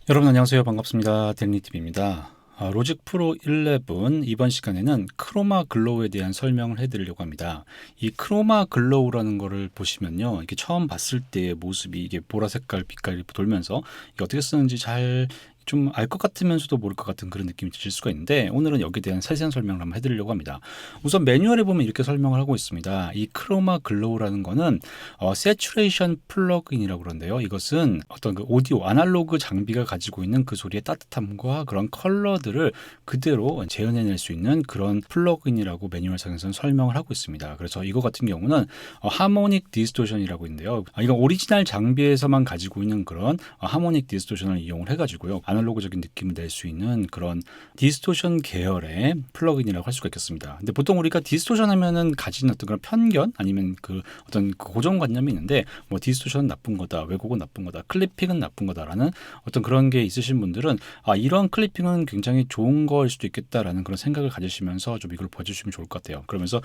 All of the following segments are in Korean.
여러분 안녕하세요. 반갑습니다. 델리TV입니다. 로직 프로 11 이번 시간에는 크로마 글로우에 대한 설명을 해드리려고 합니다. 이 크로마 글로우라는 거를 보시면요, 이게 처음 봤을 때의 모습이 이게 보라색깔 빛깔이 돌면서 이게 어떻게 쓰는지 잘 좀 알 것 같으면서도 모를 것 같은 그런 느낌이 드실 수가 있는데, 오늘은 여기에 대한 세세한 설명을 한번 해드리려고 합니다. 우선 매뉴얼에 보면 이렇게 설명을 하고 있습니다. 이 크로마 글로우라는 거는 세츄레이션 플러그인이라고 그러는데요. 이것은 어떤 그 오디오 아날로그 장비가 가지고 있는 그 소리의 따뜻함과 그런 컬러들을 그대로 재현해낼 수 있는 그런 플러그인이라고 매뉴얼상에서는 설명을 하고 있습니다. 그래서 이거 같은 경우는 하모닉 디스토션이라고 있는데요. 이건 오리지널 장비에서만 가지고 있는 그런 하모닉 디스토션을 이용을 해가지고요, 아날로그적인 느낌을 낼 수 있는 그런 디스토션 계열의 플러그인이라고 할 수가 있겠습니다. 근데 보통 우리가 디스토션 하면은 가지는 어떤 그런 편견 아니면 그 어떤 그 고정관념이 있는데, 뭐 디스토션은 나쁜 거다, 왜곡은 나쁜 거다, 클리핑은 나쁜 거다라는 어떤 그런 게 있으신 분들은 이런 클리핑은 굉장히 좋은 거일 수도 있겠다라는 그런 생각을 가지시면서 좀 이걸 봐주시면 좋을 것 같아요. 그러면서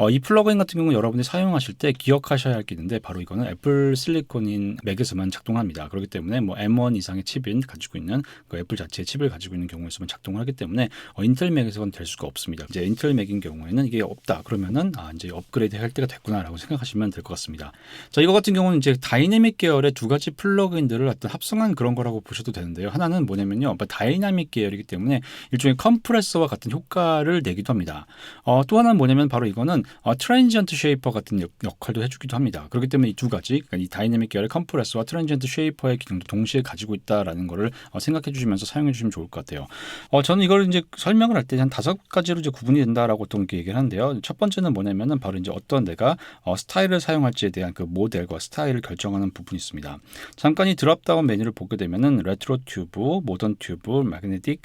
이 플러그인 같은 경우 여러분이 사용하실 때 기억하셔야 할 게 있는데, 바로 이거는 애플 실리콘인 맥에서만 작동합니다. 그렇기 때문에 뭐 M1 이상의 칩을 가지고 있는 그 애플 자체의 칩을 가지고 있는 경우에서만 작동을 하기 때문에 인텔 맥에서는 될 수가 없습니다. 이제 인텔 맥인 경우에는 이게 없다 그러면은 이제 업그레이드 할 때가 됐구나라고 생각하시면 될 것 같습니다. 자, 이거 같은 경우는 이제 다이내믹 계열의 두 가지 플러그인들을 어떤 합성한 그런 거라고 보셔도 되는데요. 하나는 뭐냐면요, 다이나믹 계열이기 때문에 일종의 컴프레서와 같은 효과를 내기도 합니다. 또 하나는 뭐냐면 바로 이거는 트랜지언트 쉐이퍼 같은 역할도 해주기도 합니다. 그렇기 때문에 이 두 가지, 그러니까 이 다이내믹 계열의 컴프레서와 트랜지언트 쉐이퍼의 기능도 동시에 가지고 있다라는 거를 생각해 주시면서 사용해 주시면 좋을 것 같아요. 저는 이걸 이제 설명을 할 때 한 5가지로 이제 구분이 된다라고 어떤 얘기를 하는데요. 첫 번째는 뭐냐면은 바로 이제 어떤 내가 스타일을 사용할지에 대한 그 모델과 스타일을 결정하는 부분이 있습니다. 잠깐 이 드롭다운 메뉴를 보게 되면은 레트로 튜브, 모던 튜브, 매그네틱,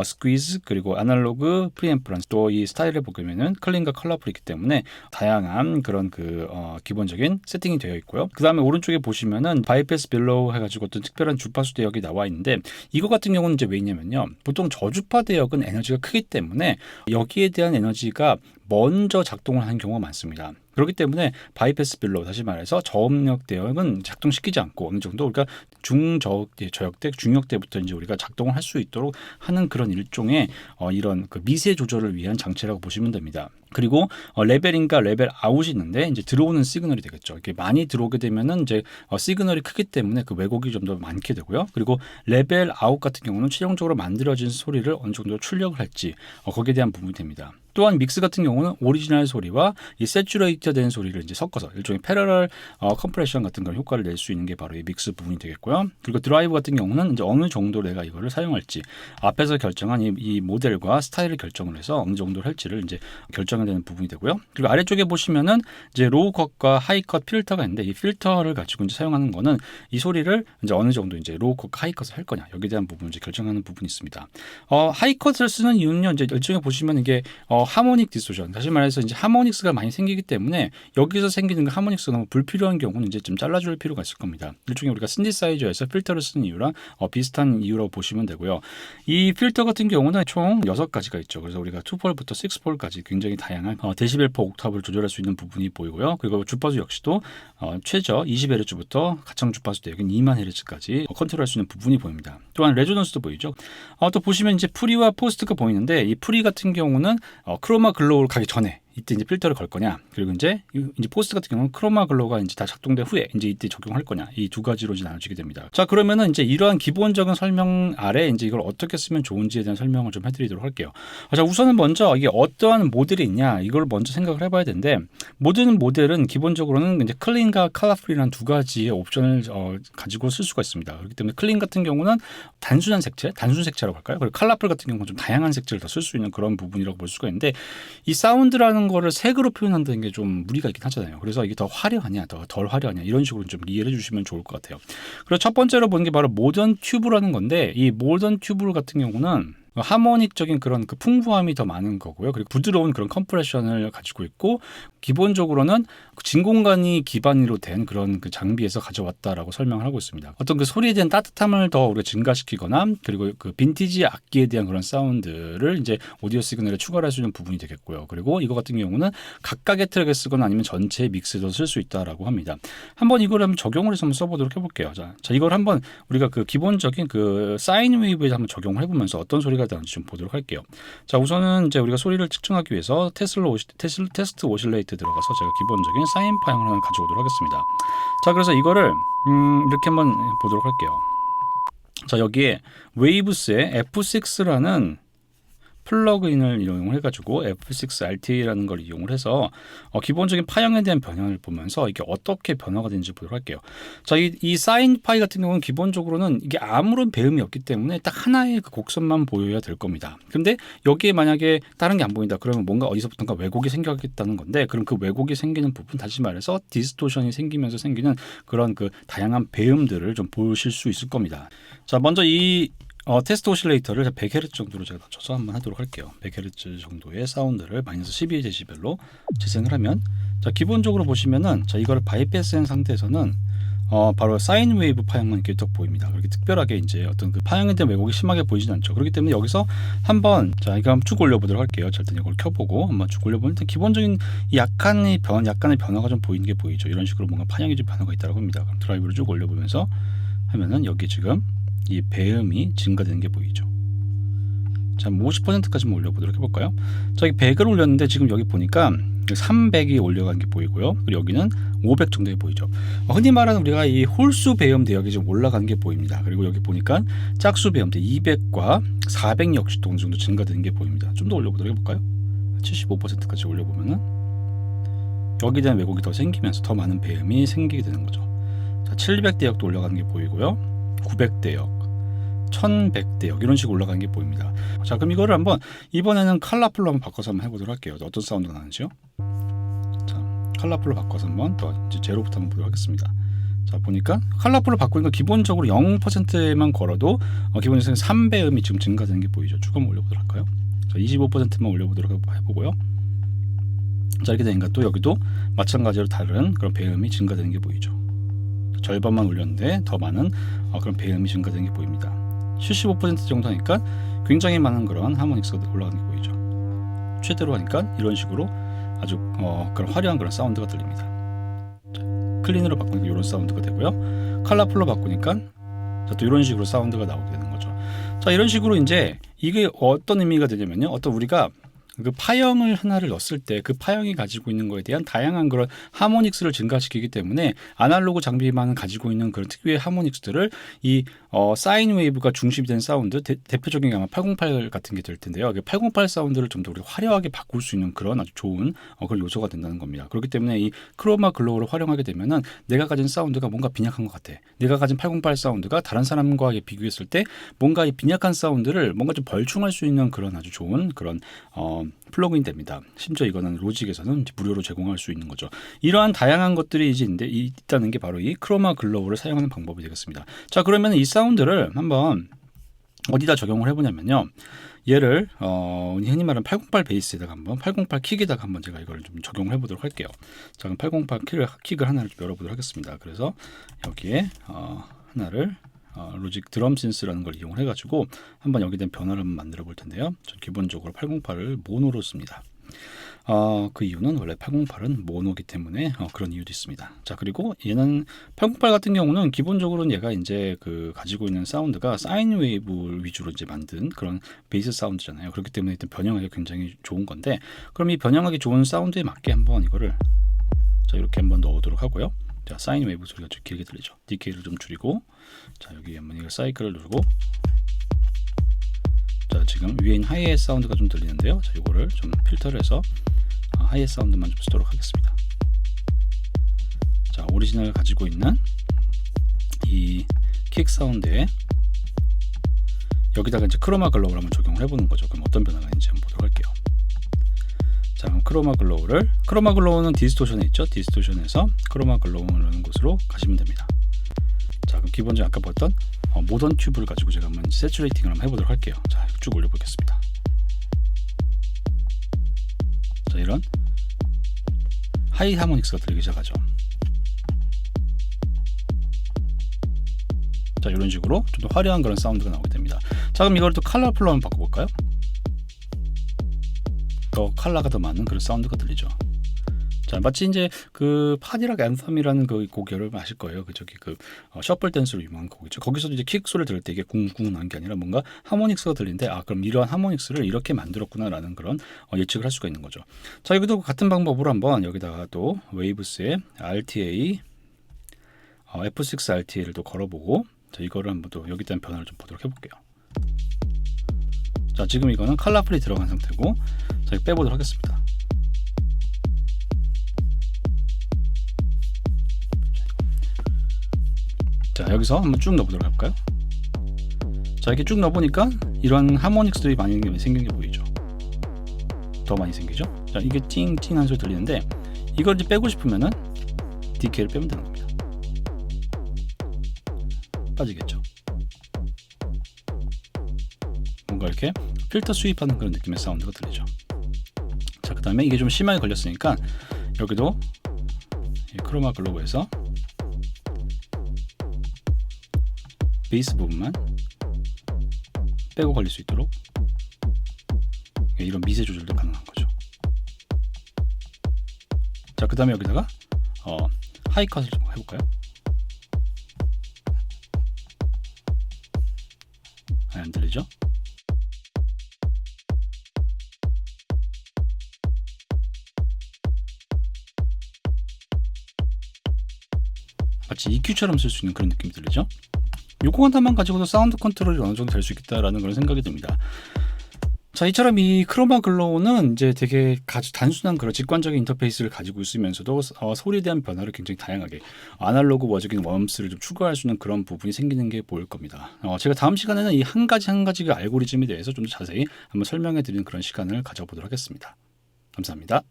스퀴즈, 그리고 아날로그, 프리앰플런스, 또 이 스타일을 보게 되면은 클린과 컬러풀이 있기 때문에 다양한 그런 그 기본적인 세팅이 되어 있고요. 그 다음에 오른쪽에 보시면은 바이패스 빌로우 해가지고 어떤 특별한 주파수 대역이 나와 있는데, 이거 같은 경우는 이제 왜 있냐면요, 보통 저주파 대역은 에너지가 크기 때문에 여기에 대한 에너지가 먼저 작동을 하는 경우가 많습니다. 그렇기 때문에 바이패스 빌로우, 다시 말해서 저음력 대역은 작동시키지 않고 어느 정도 우리가 저역대, 중역대부터 이제 우리가 작동을 할 수 있도록 하는 그런 일종의 이런 그 미세 조절을 위한 장치라고 보시면 됩니다. 그리고 레벨인과 레벨 아웃이 있는데, 이제 들어오는 시그널이 되겠죠. 이렇게 많이 들어오게 되면은 이제 시그널이 크기 때문에 그 왜곡이 좀 더 많게 되고요. 그리고 레벨 아웃 같은 경우는 최종적으로 만들어진 소리를 어느 정도 출력을 할지 거기에 대한 부분이 됩니다. 또한 믹스 같은 경우는 오리지널 소리와 이 세츄레이터 된 소리를 이제 섞어서 일종의 패러럴 컴프레션 같은 그런 효과를 낼 수 있는 게 바로 이 믹스 부분이 되겠고요. 그리고 드라이브 같은 경우는 이제 어느 정도 내가 이거를 사용할지 앞에서 결정한 이 모델과 스타일을 결정을 해서 어느 정도 할지를 이제 결정해야 되는 부분이 되고요. 그리고 아래쪽에 보시면은 이제 로우 컷과 하이 컷 필터가 있는데, 이 필터를 가지고 이제 사용하는 거는 이 소리를 이제 어느 정도 이제 로우 컷, 하이 컷을 할 거냐 여기에 대한 부분을 이제 결정하는 부분이 있습니다. 하이 컷을 쓰는 이유는요, 이제 일종에 보시면 이게 하모닉 디스토션, 다시 말해서 이제 하모닉스가 많이 생기기 때문에 여기서 생기는 그 하모닉스가 너무 불필요한 경우는 이제 좀 잘라줄 필요가 있을 겁니다. 일종의 우리가 신디사이저에서 필터를 쓰는 이유랑 비슷한 이유라고 보시면 되고요. 이 필터 같은 경우는 총 6가지가 있죠. 그래서 우리가 2폴부터 6폴까지 굉장히 다양한 데시벨 퍼 옥탑을 조절할 수 있는 부분이 보이고요. 그리고 주파수 역시도 최저 20Hz부터 가청 주파수 대역인 2만 Hz까지 컨트롤할 수 있는 부분이 보입니다. 또한 레조넌스도 보이죠. 또 보시면 이제 프리와 포스트가 보이는데, 이 프리 같은 경우는 크로마 글로우를 가기 전에 이때 이제 필터를 걸 거냐, 그리고 이제 포스트 같은 경우는 크로마 글로우가 이제 다 작동된 후에 이제 이때 적용할 거냐, 이 두 가지로 이제 나눠지게 됩니다. 자, 그러면은 이제 이러한 기본적인 설명 아래 이제 이걸 어떻게 쓰면 좋은지에 대한 설명을 좀 해드리도록 할게요. 자, 우선은 먼저 이게 어떠한 모델이 있냐 이걸 먼저 생각을 해봐야 되는데, 모든 모델은 기본적으로는 이제 클린과 컬러풀이라는 두 가지의 옵션을 가지고 쓸 수가 있습니다. 그렇기 때문에 클린 같은 경우는 단순한 색채, 단순 색채라고 할까요? 그리고 컬러풀 같은 경우는 좀 다양한 색채를 더 쓸 수 있는 그런 부분이라고 볼 수가 있는데, 이 사운드라는 거를 색으로 표현한다는 게 좀 무리가 있긴 하잖아요. 그래서 이게 더 화려하냐, 더 덜 화려하냐, 이런 식으로 좀 이해를 해주시면 좋을 것 같아요. 그리고 첫 번째로 보는 게 바로 모던 튜브라는 건데, 이 모던 튜브 같은 경우는 하모닉적인 그런 그 풍부함이 더 많은 거고요. 그리고 부드러운 그런 컴프레션을 가지고 있고, 기본적으로는 진공관이 기반으로 된 그런 그 장비에서 가져왔다라고 설명을 하고 있습니다. 어떤 그 소리에 대한 따뜻함을 더 우리가 증가시키거나, 그리고 그 빈티지 악기에 대한 그런 사운드를 이제 오디오 시그널에 추가할 수 있는 부분이 되겠고요. 그리고 이거 같은 경우는 각각의 트랙에 쓰거나 아니면 전체 믹스도 쓸 수 있다라고 합니다. 한번 이걸 한번 적용을 해서 한번 써보도록 해볼게요. 자, 이걸 한번 우리가 그 기본적인 그 사인 웨이브에 한번 적용을 해보면서 어떤 소리가 나는지 좀 보도록 할게요. 자, 우선은 이제 우리가 소리를 측정하기 위해서 테스트 오실레이터 들어가서 제가 기본적인 사인 파형을 하나 가져오도록 하겠습니다. 자, 그래서 이거를 이렇게 한번 보도록 할게요. 자, 여기에 웨이브스의 F6라는 플러그인을 이용을 해가지고 F6RT라는 걸 이용을 해서 기본적인 파형에 대한 변화를 보면서 이게 어떻게 변화가 되는지 보도록 할게요. 자, 이 사인 파이 같은 경우는 기본적으로는 이게 아무런 배음이 없기 때문에 딱 하나의 그 곡선만 보여야 될 겁니다. 근데 여기에 만약에 다른 게 안 보인다 그러면 뭔가 어디서부턴가 왜곡이 생겼다는 건데, 그럼 그 왜곡이 생기는 부분, 다시 말해서 디스토션이 생기면서 생기는 그런 그 다양한 배음들을 좀 보실 수 있을 겁니다. 자, 먼저 이 테스트 오실레이터를 100Hz 정도로 제가 낮춰서 한번 하도록 할게요. 100Hz 정도의 사운드를 마이너스 12dB로 재생을 하면, 자, 기본적으로 보시면은, 자, 이거를 바이패스한 상태에서는 바로 사인 웨이브 파형만 이렇게 딱 보입니다. 그렇게 특별하게 이제 어떤 그 파형에 대한 왜곡이 심하게 보이진 않죠. 그렇기 때문에 여기서 한번, 자, 이거 한번 쭉 올려보도록 할게요. 자, 일단 이걸 켜보고 한번 쭉 올려보면 일단 기본적인 약간의 변화가 좀 보이는 게 보이죠. 이런 식으로 뭔가 파형이 좀 변화가 있다고 합니다. 그럼 드라이브를 쭉 올려보면서 하면은 여기 지금 이 배음이 증가되는 게 보이죠. 자, 50%까지만 올려보도록 해볼까요? 자, 여기 100을 올렸는데 지금 여기 보니까 300이 올려간 게 보이고요. 그리고 여기는 500 정도에 보이죠. 흔히 말하는 우리가 이 홀수 배음 대역이 좀 올라간 게 보입니다. 그리고 여기 보니까 짝수 배음대 200과 400 역시 어느 정도 증가되는 게 보입니다. 좀 더 올려보도록 해볼까요? 75%까지 올려보면은 여기에 대한 왜곡이 더 생기면서 더 많은 배음이 생기게 되는 거죠. 자, 700대역도 올라가는 게 보이고요. 900대역, 1100대역 이런 식으로 올라가는 게 보입니다. 자, 그럼 이거를 한번 이번에는 컬러풀로 한번 바꿔서 한번 해보도록 할게요. 어떤 사운드가 나는지요? 자, 컬러풀로 바꿔서 한번 또 이제 제로부터 한번 보도록 하겠습니다. 자, 보니까 컬러풀로 바꾸니까 기본적으로 0%에만 걸어도 기본적으로 3배음이 지금 증가되는 게 보이죠. 쭉 한번 올려보도록 할까요? 자, 25%만 올려보도록 해보고요. 자, 이렇게 되니까 또 여기도 마찬가지로 다른 그런 배음이 증가되는 게 보이죠. 절반만 올렸는데 더 많은 그런 배음이 증가되는 게 보입니다. 75% 정도 하니까 굉장히 많은 그런 하모닉스가 올라가는 게 보이죠. 최대로 하니까 이런 식으로 아주 그런 화려한 그런 사운드가 들립니다. 자, 클린으로 바꾸니까 이런 사운드가 되고요. 컬러풀로 바꾸니까 자, 또 이런 식으로 사운드가 나오게 되는 거죠. 자, 이런 식으로 이제 이게 어떤 의미가 되냐면요, 어떤 우리가 그 파형을 하나를 넣었을 때 그 파형이 가지고 있는 거에 대한 다양한 그런 하모닉스를 증가시키기 때문에 아날로그 장비만 가지고 있는 그런 특유의 하모닉스들을 이 사인 웨이브가 중심이 된 사운드, 대표적인 게 아마 808 같은 게 될 텐데요. 808 사운드를 좀 더 우리 화려하게 바꿀 수 있는 그런 아주 좋은 그런 요소가 된다는 겁니다. 그렇기 때문에 이 크로마 글로우를 활용하게 되면은 내가 가진 사운드가 뭔가 빈약한 것 같아. 내가 가진 808 사운드가 다른 사람과 비교했을 때 뭔가 이 빈약한 사운드를 뭔가 좀 벌충할 수 있는 그런 아주 좋은 그런 플러그인 됩니다. 심지어 이거는 로직에서는 무료로 제공할 수 있는 거죠. 이러한 다양한 것들이 이제 있다는 게 바로 이 크로마 글로우를 사용하는 방법이 되겠습니다. 자, 그러면 이 사운드를 한번 어디다 적용을 해보냐면요, 얘를 흔히 말하는 808 베이스에다가 한번 808 킥에다가 한번 제가 이걸 좀 적용을 해보도록 할게요. 자, 그럼 808 킥을 하나를 좀 열어보도록 하겠습니다. 그래서 여기에 하나를 로직 드럼 신스라는 걸 이용을 해가지고 한번 여기에 대한 변화를 한번 만들어 볼 텐데요. 전 기본적으로 808을 모노로 씁니다. 그 이유는 원래 808은 모노기 때문에 그런 이유도 있습니다. 자, 그리고 얘는 808 같은 경우는 기본적으로는 얘가 이제 그 가지고 있는 사운드가 사인 웨이브 위주로 이제 만든 그런 베이스 사운드잖아요. 그렇기 때문에 일단 변형하기 굉장히 좋은 건데, 그럼 이 변형하기 좋은 사운드에 맞게 한번 이거를 자, 이렇게 한번 넣어오도록 하고요. 자, 사인 웨이브 소리가 좀 길게 들리죠. 디케이를 좀 줄이고, 자, 여기 한번 이걸 사이클을 누르고, 자, 지금 위에 있는 하이햇 사운드가 좀 들리는데요. 자, 이거를 좀 필터를 해서 하이햇 사운드만 좀 쓰도록 하겠습니다. 자, 오리지널 가지고 있는 이 킥 사운드에 여기다가 이제 크로마 글로우를 한번 적용을 해보는 거죠. 그럼 어떤 변화가 있는지 한번 보도록 할게요. 자, 그럼 크로마 글로우는 디스토션에 있죠. 디스토션에서 크로마 글로우라는 곳으로 가시면 됩니다. 자, 그럼 기본적으로 아까 봤던 모던 튜브를 가지고 제가 한번 세츄레이팅을 한번 해보도록 할게요. 자, 쭉 올려보겠습니다. 자, 이런 하이 하모닉스가 들리기 시작하죠. 자, 이런 식으로 좀 더 화려한 그런 사운드가 나오게 됩니다. 자, 그럼 이걸 또 컬러풀로 한번 바꿔볼까요? 더 컬러가 더 많은 그런 사운드가 들리죠. 자, 마치 이제 그 파디락 앤썸이라는 그 곡 여러분 아실 거예요. 그 저기 그 셔플 댄스로 유명한 곡이죠. 거기서도 이제 킥 소리를 들을 때 이게 쿵쿵 나는 게 아니라 뭔가 하모닉스가 들리는데, 아, 그럼 이러한 하모닉스를 이렇게 만들었구나라는 그런 예측을 할 수가 있는 거죠. 자, 여기도 같은 방법으로 한번 여기다가 또 웨이브스의 RTA F6 RTA를 또 걸어보고, 자, 이거를 한번 또 여기에 대한 변화를 좀 보도록 해볼게요. 자, 지금 이거는 컬러풀이 들어간 상태고, 자, 이거 빼보도록 하겠습니다. 자, 여기서 한번 쭉 넣어보도록 할까요? 자, 이렇게 쭉 넣어보니까 이런 하모닉스들이 많이 생긴 게 보이죠. 더 많이 생기죠. 자, 이게 띵띵 한 소리 들리는데, 이걸 이제 빼고 싶으면은 DK를 빼면 되는 겁니다. 빠지겠죠. 뭔가 이렇게 필터 수입하는 그런 느낌의 사운드가 들리죠. 자, 그 다음에 이게 좀 심하게 걸렸으니까 여기도 이 크로마 글로브에서 베이스 부분만 빼고 걸릴 수 있도록 이런 미세 조절도 가능한 거죠. 자, 그 다음에 여기다가 하이 컷을 좀 해볼까요? 안 들리죠? 마치 EQ처럼 쓸 수 있는 그런 느낌이 들리죠? 요거 하나만 가지고도 사운드 컨트롤이 어느 정도 될 수 있겠다라는 그런 생각이 듭니다. 자, 이처럼 이 크로마 글로우는 이제 되게 단순한 그런 직관적인 인터페이스를 가지고 있으면서도 소리에 대한 변화를 굉장히 다양하게 아날로그 워적인 웜스를 좀 추가할 수 있는 그런 부분이 생기는 게 보일 겁니다. 제가 다음 시간에는 이 한 가지 그 알고리즘에 대해서 좀 더 자세히 한번 설명해 드리는 그런 시간을 가져보도록 하겠습니다. 감사합니다.